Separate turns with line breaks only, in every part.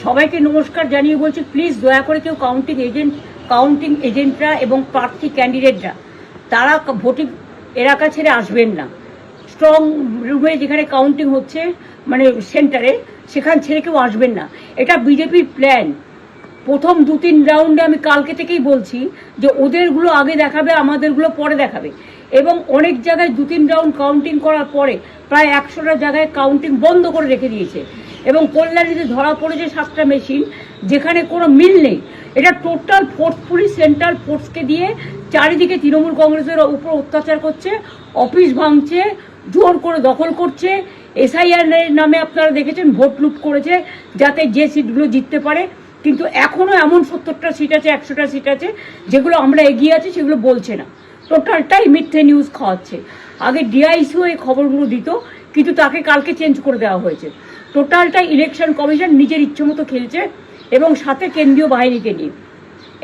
সবাইকে নমস্কার জানিয়ে বলছি, প্লিজ দয়া করে কেউ কাউন্টিং এজেন্টরা এবং প্রার্থী ক্যান্ডিডেটরা তারা ভোটিং এলাকা ছেড়ে আসবেন না। স্ট্রং রুমে যেখানে কাউন্টিং হচ্ছে, মানে সেন্টারে, সেখান ছেড়ে কেউ আসবেন না। এটা বিজেপির প্ল্যান। প্রথম 2-3 রাউন্ডে আমি কালকে থেকেই বলছি যে ওদেরগুলো আগে দেখাবে, আমাদেরগুলো পরে দেখাবে। এবং অনেক জায়গায় 2-3 রাউন্ড কাউন্টিং করার পরে প্রায় 100টা জায়গায় কাউন্টিং বন্ধ করে রেখে দিয়েছে। এবং কল্যাণীতে ধরা পড়েছে 7টা মেশিন, যেখানে কোনো মিল নেই। এটা টোটাল ফোর্সফুলি সেন্ট্রাল ফোর্সকে দিয়ে চারিদিকে তৃণমূল কংগ্রেসের উপর অত্যাচার করছে, অফিস ভাঙছে, জোর করে দখল করছে। এসআইআর নামে আপনারা দেখেছেন ভোট লুট করেছে যাতে যে সিটগুলো জিততে পারে। কিন্তু এখনও এমন 70টা সিট আছে, 100টা সিট আছে যেগুলো আমরা এগিয়ে আছি, সেগুলো বলছে না। টোটালটাই মিথ্যে নিউজ খাওয়াচ্ছে। আগে ডিআইসিও এই খবরগুলো দিত, কিন্তু তাকে কালকে চেঞ্জ করে দেওয়া হয়েছে। টোটালটাই ইলেকশন কমিশন নিজের ইচ্ছে মতো খেলছে, এবং সাথে কেন্দ্রীয় বাহিনীকে নিয়ে।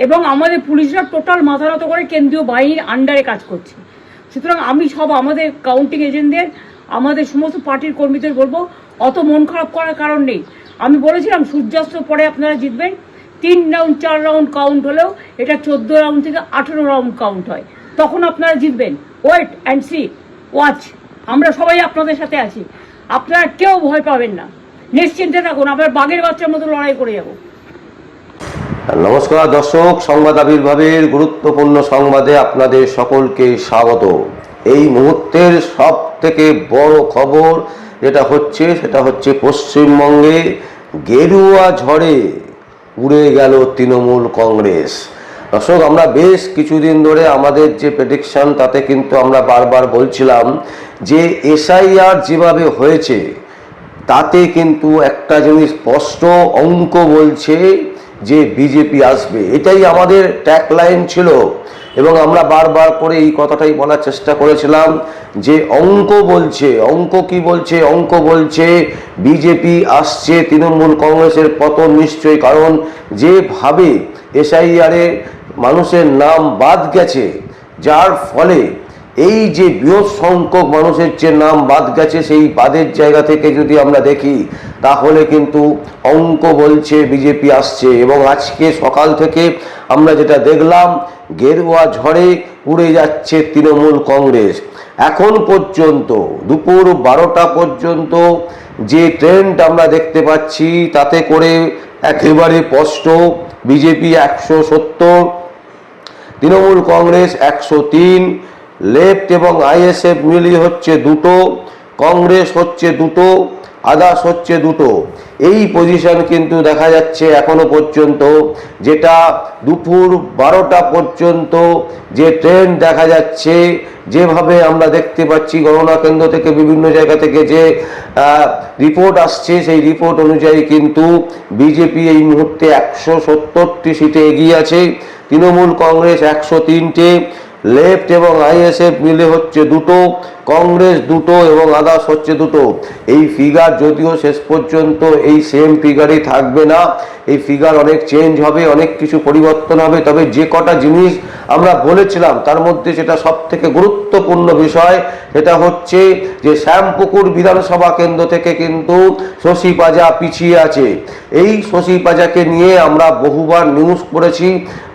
এবং আমাদের পুলিশরা টোটাল মাথা নত করে কেন্দ্রীয় বাহিনীর আন্ডারে কাজ করছে। সুতরাং আমি আমাদের কাউন্টিং এজেন্টদের, আমাদের সমস্ত পার্টির কর্মীদের বলবো, অত মন খারাপ করার কারণ নেই। আমি বলেছিলাম সূর্যাস্তের পরে আপনারা জিতবেন। 3 রাউন্ড 4 রাউন্ড কাউন্ট হলেও এটা 14 রাউন্ড থেকে 18 রাউন্ড কাউন্ট হয়, তখন আপনারা জিতবেন। Wait and see, watch. আমরা সবাই আপনাদের সাথে আছি, আপনারা কেউ ভয় পাবেন না, নিশ্চিন্তে থাকুন। আমরা বাঘের বাচ্চার মতো লড়াই করে যাব।
নমস্কার দর্শক, সংবাদ আবির্ভাবের গুরুত্বপূর্ণ সংবাদে আপনাদের সকলকে স্বাগত। এই মুহূর্তের সব থেকে বড় খবর যেটা হচ্ছে, সেটা হচ্ছে পশ্চিমবঙ্গে গেরুয়া ঝড়ে উড়ে গেল তৃণমূল কংগ্রেস। দর্শক, আমরা বেশ কিছুদিন ধরে আমাদের যে প্রেডিকশন, তাতে কিন্তু আমরা বারবার বলছিলাম যে এসআইআর যেভাবে হয়েছে তাতে কিন্তু একটা জিনিস স্পষ্ট, অঙ্ক বলছে যে বিজেপি আসবে। এটাই আমাদের ট্যাগলাইন ছিল, এবং আমরা বারবার করে এই কথাটাই বলার চেষ্টা করেছিলাম যে অঙ্ক বলছে। অঙ্ক কি বলছে? অঙ্ক বলছে বিজেপি আসছে, তৃণমূল কংগ্রেসের পতন নিশ্চয়ই। কারণ যেভাবে এসআইআরে মানুষের নাম বাদ গেছে, যার ফলে এই যে বৃহৎ সংখ্যক মানুষের যে নাম বাদ গেছে, সেই বাদের জায়গা থেকে যদি আমরা দেখি, তাহলে কিন্তু অঙ্ক বলছে বিজেপি আসছে। এবং আজকে সকাল থেকে আমরা যেটা দেখলাম, গেরুয়া ঝড়ে উড়ে যাচ্ছে তৃণমূল কংগ্রেস। এখন পর্যন্ত দুপুর 12টা পর্যন্ত যে ট্রেন্ড আমরা দেখতে পাচ্ছি, তাতে করে একেবারে স্পষ্ট বিজেপি 170, তৃণমূল কংগ্রেস 103, লেফট এবং আইএসএফ মিলিয়ে হচ্ছে 2, কংগ্রেস হচ্ছে 2, আদার্স হচ্ছে 2। এই পজিশন কিন্তু দেখা যাচ্ছে এখনো পর্যন্ত, যেটা দুপুর 12টা পর্যন্ত যে ট্রেন্ড দেখা যাচ্ছে, যেভাবে আমরা দেখতে পাচ্ছি গণনা কেন্দ্র থেকে বিভিন্ন জায়গা থেকে যে রিপোর্ট আসছে, সেই রিপোর্ট অনুযায়ী কিন্তু বিজেপি এই মুহূর্তে 170টি সিটে এগিয়ে আছে, তৃণমূল কংগ্রেস 103টে, লেফট এবং আইএসএফ মিলে হচ্ছে 2, কংগ্রেস 2 এবং আদার্স হচ্ছে 2। এই ফিগার যদিও শেষ পর্যন্ত এই সেম ফিগারই থাকবে না, এই ফিগার অনেক চেঞ্জ হবে, অনেক কিছু পরিবর্তন হবে। তবে যে কটা জিনিস আমরা বলেছিলাম, তার মধ্যে যেটা সব থেকে গুরুত্বপূর্ণ বিষয়, সেটা হচ্ছে যে শ্যামপুকুর বিধানসভা কেন্দ্র থেকে কিন্তু শশী পাজা পিছিয়ে আছে। এই শশী পাজাকে নিয়ে আমরা বহুবার নিউজ করেছি,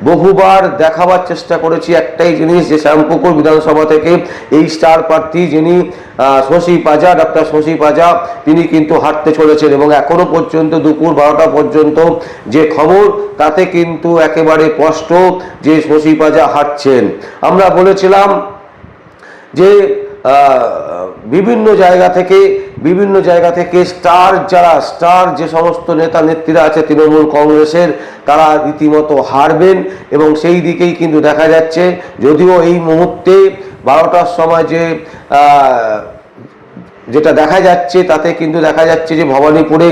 বহুবার দেখাবার চেষ্টা করেছি একটাই জিনিস, যে শ্যামপুকুর বিধানসভা থেকে এই স্টার প্রার্থী যিনি শশী পাজা, ডক্টর শশী পাজা, তিনি কিন্তু হারতে চলেছেন। এবং এখনো পর্যন্ত দুপুর 12টা পর্যন্ত যে খবর, তাতে কিন্তু একেবারে স্পষ্ট যে শশী পাজা হারছেন। আমরা বলেছিলাম যে বিভিন্ন জায়গা থেকে স্টার যে সমস্ত নেতা নেত্রীরা আছে তৃণমূল কংগ্রেসের, তারা রীতিমতো হারবেন, এবং সেই দিকেই কিন্তু দেখা যাচ্ছে। যদিও এই মুহূর্তে 12টার সময় যেটা দেখা যাচ্ছে, তাতে কিন্তু দেখা যাচ্ছে যে ভবানীপুরে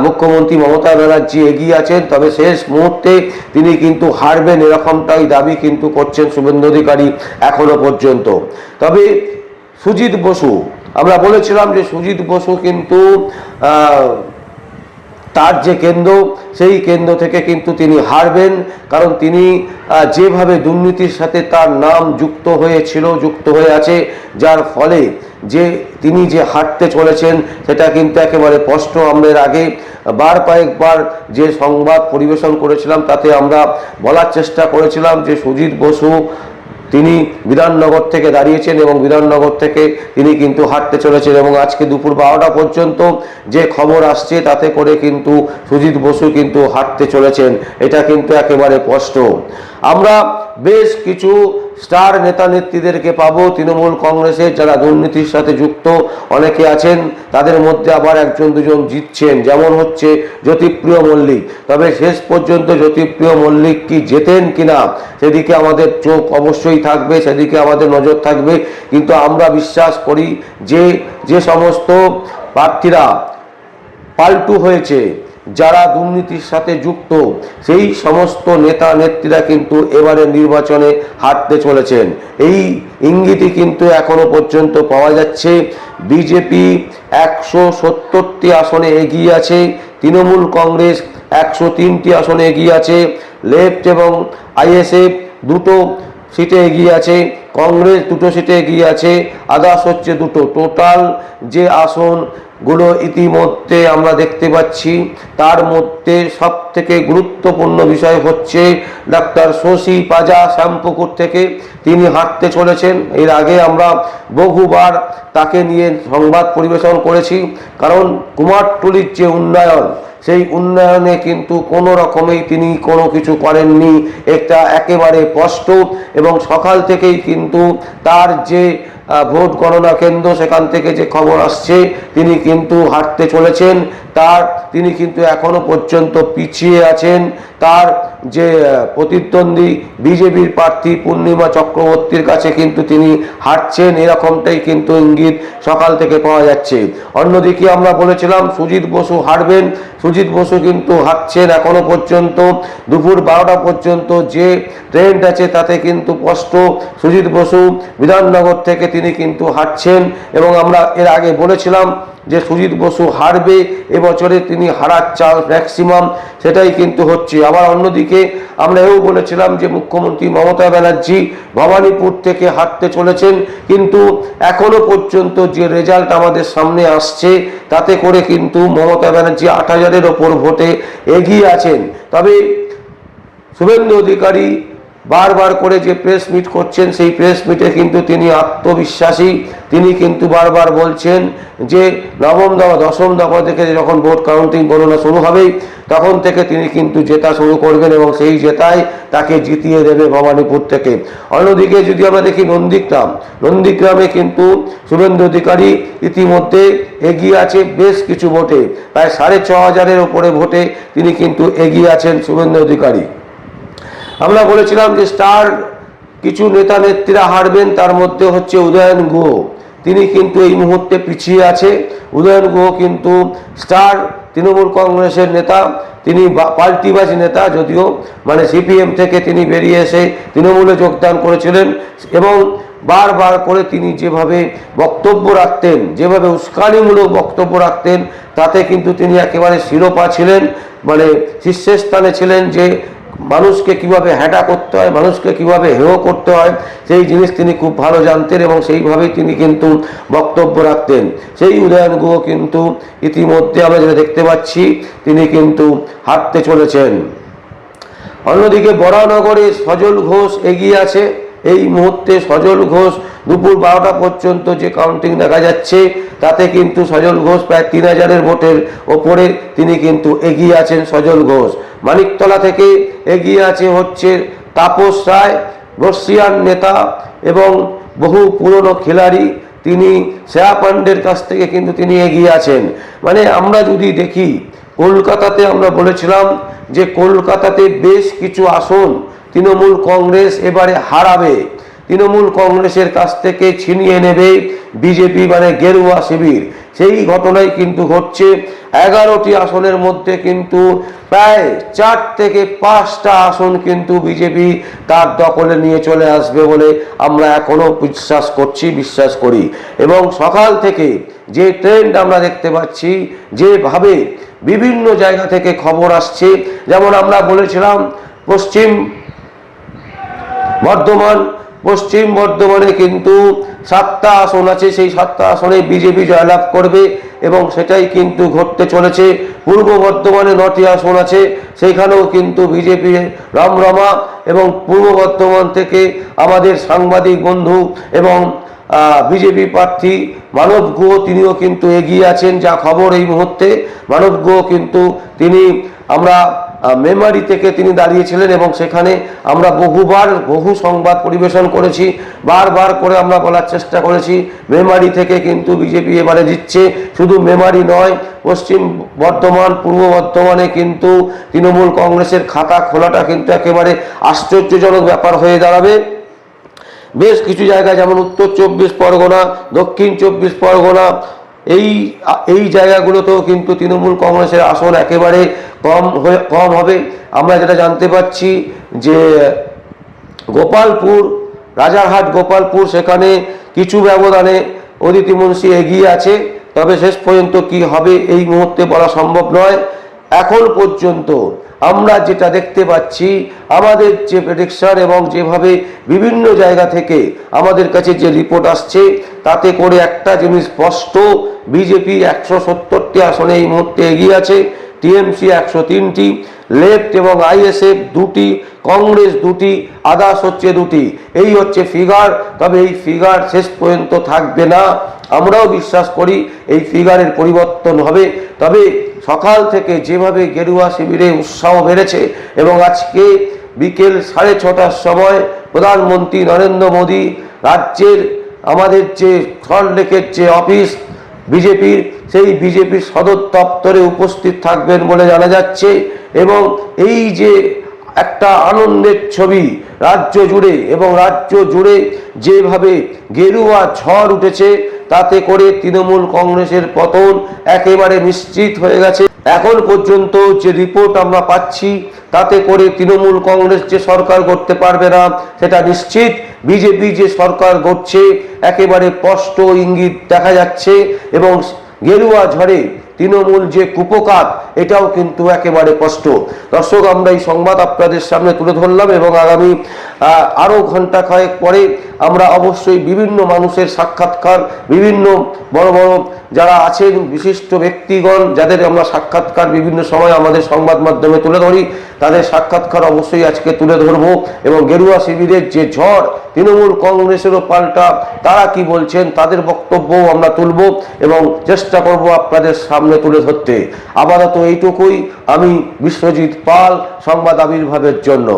মুখ্যমন্ত্রী মমতা ব্যানার্জি এগিয়ে আছেন, তবে শেষ মুহূর্তে তিনি কিন্তু হারবেন, এরকমটাই দাবি কিন্তু করছেন শুভেন্দু অধিকারী এখনো পর্যন্ত। তবে সুজিত বসু, আমরা বলেছিলাম যে সুজিত বসু কিন্তু তার যে কেন্দ্র, সেই কেন্দ্র থেকে কিন্তু তিনি হারবেন, কারণ তিনি যেভাবে দুর্নীতির সাথে তার নাম যুক্ত হয়েছিল, যুক্ত হয়ে আছে, যার ফলে যে তিনি যে হারতে চলেছেন সেটা কিন্তু একেবারে স্পষ্ট। আমরা এর আগে কয়েকবার যে সংবাদ পরিবেশন করেছিলাম তাতে আমরা বলার চেষ্টা করেছিলাম যে সুজিত বসু তিনি বিধাননগর থেকে দাঁড়িয়েছেন এবং বিধাননগর থেকে তিনি কিন্তু হাঁটতে চলেছেন, এবং আজকে দুপুর 12টা পর্যন্ত যে খবর আসছে তাতে করে কিন্তু সুজিত বসু কিন্তু হাঁটতে চলেছেন, এটা কিন্তু একেবারে স্পষ্ট। আমরা বেশ কিছু স্টার নেতা নেত্রীদেরকে পাবো তৃণমূল কংগ্রেসের, যারা দুর্নীতির সাথে যুক্ত অনেকে আছেন, তাদের মধ্যে আবার একজন দুজন জিতছেন, যেমন হচ্ছে জ্যোতিপ্রিয় মল্লিক। তবে শেষ পর্যন্ত জ্যোতিপ্রিয় মল্লিক কি জেতেন কিনা সেদিকে আমাদের চোখ অবশ্যই থাকবে, সেদিকে আমাদের নজর থাকবে। কিন্তু আমরা বিশ্বাস করি যে যে সমস্ত প্রার্থীরা পাল্টু হয়েছে, যারা দুর্নীতির সাথে যুক্ত, সেই সমস্ত নেতা নেত্রীরা কিন্তু এবারে নির্বাচনে হারতে চলেছেন, এই ইঙ্গিতই কিন্তু এখনো পর্যন্ত পাওয়া যাচ্ছে। বিজেপি 170টি আসনে এগিয়ে আছে, তৃণমূল কংগ্রেস 103টি আসনে এগিয়ে আছে, লেফট এবং আইএসএফ 2টো সিটে এগিয়ে আছে, কংগ্রেস 2টো সিটে এগিয়ে আছে, আদার্স হচ্ছে 2টো। টোটাল যে আসনগুলো ইতিমধ্যে আমরা দেখতে পাচ্ছি, তার মধ্যে সব থেকে গুরুত্বপূর্ণ বিষয় হচ্ছে ডাক্তার শশী পাজা শ্যামপুকুর থেকে তিনি হাঁটতে চলেছেন। এর আগে আমরা বহুবার তাকে নিয়ে সংবাদ পরিবেশন করেছি, কারণ কুমারটুলির যে উন্নয়ন, সেই উন্নয়নে কিন্তু কোনো রকমেই তিনি কোনো কিছু করেননি, এটা একেবারে স্পষ্ট। এবং সকাল থেকেই কিন্তু তার যে ভোট গণনা কেন্দ্র, সেখান থেকে যে খবর আসছে তিনি কিন্তু হাঁটতে চলেছেন, তিনি কিন্তু এখনো পর্যন্ত পিছিয়ে আছেন তার যে প্রতিদ্বন্দ্বী বিজেপির প্রার্থী পূর্ণিমা চক্রবর্তীর কাছে কিন্তু তিনি হাঁটছেন, এরকমটাই কিন্তু ইঙ্গিত সকাল থেকে পাওয়া যাচ্ছে। অন্যদিকে আমরা বলেছিলাম সুজিত বসু হারবেন, সুজিত বসু কিন্তু হাঁটছেন এখনো পর্যন্ত। দুপুর 12টা পর্যন্ত যে ট্রেন্ড আছে তাতে কিন্তু স্পষ্ট সুজিত বসু বিধাননগর থেকে তিনি কিন্তু হাঁটছেন, এবং আমরা এর আগে বলেছিলাম যে সুজিত বসু হারবে, এবছরে তিনি হারার চান্স ম্যাক্সিমাম, সেটাই কিন্তু হচ্ছে। আবার অন্যদিকে আমরা এও বলেছিলাম যে মুখ্যমন্ত্রী মমতা ব্যানার্জি ভবানীপুর থেকে হাঁটতে চলেছেন, কিন্তু এখনো পর্যন্ত যে রেজাল্ট আমাদের সামনে আসছে তাতে করে কিন্তু মমতা ব্যানার্জি 8,000-এর ওপর ভোটে এগিয়ে আছেন। তবে শুভেন্দু অধিকারী বারবার করে যে প্রেস মিট করছেন, সেই প্রেস মিটে কিন্তু তিনি আত্মবিশ্বাসী, তিনি কিন্তু বারবার বলছেন যে নবম দফা 10ম দফা থেকে যখন ভোট কাউন্টিং গণনা শুরু হবে তখন থেকে তিনি কিন্তু জেতা শুরু করবেন, এবং সেই জেতায় তাকে জিতিয়ে দেবে ভবানীপুর থেকে। অন্যদিকে যদি আমরা দেখি নন্দীগ্রামে কিন্তু শুভেন্দু অধিকারী ইতিমধ্যে এগিয়ে আছে বেশ কিছু ভোটে, প্রায় 6,500-এর ওপরে ভোটে তিনি কিন্তু এগিয়ে আছেন শুভেন্দু অধিকারী। আমরা বলেছিলাম যে স্টার কিছু নেতা নেত্রীরা হারবেন, তার মধ্যে হচ্ছে উদয়ন গুহ, তিনি কিন্তু এই মুহূর্তে পিছিয়ে আছে। উদয়ন গুহ কিন্তু স্টার তৃণমূল কংগ্রেসের নেতা, তিনি পাল্টিবাজি নেতা, যদিও মানে সিপিএম থেকে তিনি বেরিয়ে এসে তৃণমূলে যোগদান করেছিলেন, এবং বারবার করে তিনি যেভাবে বক্তব্য রাখতেন, যেভাবে উস্কানিমূলক বক্তব্য রাখতেন, তাতে কিন্তু তিনি একেবারে শিরোপা ছিলেন, মানে শীর্ষস্থানে ছিলেন, যে মানুষকে কিভাবে হ্যাটা করতে হয়, মানুষকে কিভাবে হেয় করতে হয়, সেই জিনিস তিনি খুব ভালো জানতেন, এবং সেইভাবেই তিনি কিন্তু বক্তব্য রাখতেন। সেই উদয়ন গুহ কিন্তু ইতিমধ্যে আমরা যেটা দেখতে পাচ্ছি তিনি কিন্তু হাঁটতে চলেছেন। অন্যদিকে বরানগরে সজল ঘোষ এগিয়ে আছে, এই মুহূর্তে সজল ঘোষ দুপুর 12টা পর্যন্ত যে কাউন্টিং দেখা যাচ্ছে তাতে কিন্তু সজল ঘোষ প্রায় 3,000-এর ভোটের ওপরে তিনি কিন্তু এগিয়ে আছেন সজল ঘোষ। মানিকতলা থেকে এগিয়ে আছে হচ্ছে তাপস রায়, বর্ষিয়ান নেতা এবং বহু পুরনো খেলাড়ি, তিনি শ্রেয়া পাণ্ডের কাছ থেকে কিন্তু তিনি এগিয়ে আছেন। মানে আমরা যদি দেখি কলকাতাতে, আমরা বলেছিলাম যে কলকাতাতে বেশ কিছু আসন তৃণমূল কংগ্রেস এবারে হারাবে। তৃণমূল কংগ্রেসের কাছ থেকে ছিনিয়ে নেবে বিজেপি, মানে গেরুয়া শিবির। সেই ঘটনাই কিন্তু ঘটছে। 11টি আসনের মধ্যে কিন্তু প্রায় 4 থেকে 5টা আসন কিন্তু বিজেপি তার দখলে নিয়ে চলে আসবে বলে আমরা এখনো বিশ্বাস করি। এবং সকাল থেকে যে ট্রেন্ড আমরা দেখতে পাচ্ছি, যেভাবে বিভিন্ন জায়গা থেকে খবর আসছে, যেমন আমরা বলেছিলাম পশ্চিম বর্ধমানে কিন্তু 7টা আসন আছে, সেই 7টা আসনে বিজেপি জয়লাভ করবে এবং সেটাই কিন্তু ঘটতে চলেছে। পূর্ব বর্ধমানে 9টি আসন আছে, সেখানেও কিন্তু বিজেপি রমরমা। এবং পূর্ব বর্ধমান থেকে আমাদের সাংবাদিক বন্ধু এবং বিজেপি প্রার্থী মানব গুহ, তিনিও কিন্তু এগিয়ে আছেন। যা খবর এই মুহূর্তে, মানব গুহ কিন্তু আমরা মেমারি থেকে তিনি দাঁড়িয়েছিলেন এবং সেখানে আমরা বহু সংবাদ পরিবেশন করেছি, বারবার করে আমরা বলার চেষ্টা করেছি মেমারি থেকে কিন্তু বিজেপি এবারে জিতছে। শুধু মেমারি নয়, পশ্চিম বর্ধমান, পূর্ব বর্ধমানে কিন্তু তৃণমূল কংগ্রেসের খাতা খোলাটা কিন্তু একেবারে আশ্চর্যজনক ব্যাপার হয়ে দাঁড়াবে। বেশ কিছু জায়গায় যেমন উত্তর 24 পরগনা, দক্ষিণ 24 পরগনা, এই জায়গাগুলোতেও কিন্তু তৃণমূল কংগ্রেসের আসন একেবারে কম হবে। আমরা যেটা জানতে পাচ্ছি যে রাজারহাট গোপালপুর, সেখানে কিছু ব্যবধানে অদিতি মুন্সি এগিয়ে আছে। তবে শেষ পর্যন্ত কি হবে এই মুহূর্তে বলা সম্ভব নয়। এখন পর্যন্ত আমরা যেটা দেখতে পাচ্ছি, আমাদের যে প্রেডিকশন এবং যেভাবে বিভিন্ন জায়গা থেকে আমাদের কাছে যে রিপোর্ট আসছে, তাতে করে একটা জিনিস স্পষ্ট, বিজেপি 170টি আসনে এই মুহূর্তে এগিয়ে আছে, টিএমসি 103টি, লেফট এবং আইএসএফ 2টি, কংগ্রেস 2টি, আদার্স হচ্ছে 2টি। এই হচ্ছে ফিগার। তবে এই ফিগার শেষ পর্যন্ত থাকবে না, আমরাও বিশ্বাস করি এই ফিগারের পরিবর্তন হবে। তবে সকাল থেকে যেভাবে গেরুয়া শিবিরে উৎসাহ বেড়েছে এবং আজকে বিকেল 6:30টার সময় প্রধানমন্ত্রী নরেন্দ্র মোদী রাজ্যের আমাদের যে সল্টলেকের যে অফিস বিজেপির, সেই বিজেপির সদর দপ্তরে উপস্থিত থাকবেন বলে জানা যাচ্ছে। এবং এই যে একটা আনন্দের ছবি রাজ্য জুড়ে যেভাবে গেরুয়া ঝড় উঠেছে, তাতে করে তৃণমূল কংগ্রেসের পতন একেবারে নিশ্চিত হয়ে গেছে। এখন পর্যন্ত যে রিপোর্ট আমরা পাচ্ছি, তাতে করে তৃণমূল কংগ্রেস যে সরকার করতে পারবে না সেটা নিশ্চিত। বিজেপি যে সরকার গড়ছে একেবারে স্পষ্ট ইঙ্গিত দেখা যাচ্ছে। এবং গেরুয়া ঝড়ে তৃণমূল যে কুপকাত, এটাও কিন্তু একেবারে স্পষ্ট। দর্শক, আমরা এই সংবাদ আপনাদের সামনে তুলে ধরলাম এবং আগামী আরো ঘন্টা কয়েক পরে আমরা অবশ্যই বিভিন্ন মানুষের সাক্ষাৎকার, বিভিন্ন বড় বড় যারা আছেন বিশিষ্ট ব্যক্তিগণ, যাদের আমরা সাক্ষাৎকার বিভিন্ন সময় আমাদের সংবাদ মাধ্যমে তুলে ধরি, তাদের সাক্ষাৎকার অবশ্যই আজকে তুলে ধরব। এবং গেরুয়া শিবিরের যে ঝড়, তৃণমূল কংগ্রেসেরও পাল্টা তারা কি বলছেন, তাদের বক্তব্যও আমরা তুলব এবং চেষ্টা করব আপনাদের সামনে তুলে ধরতে। আপাতত এইটুকুই। আমি বিশ্বজিৎ পাল, সংবাদ আবির্ভাবের জন্য।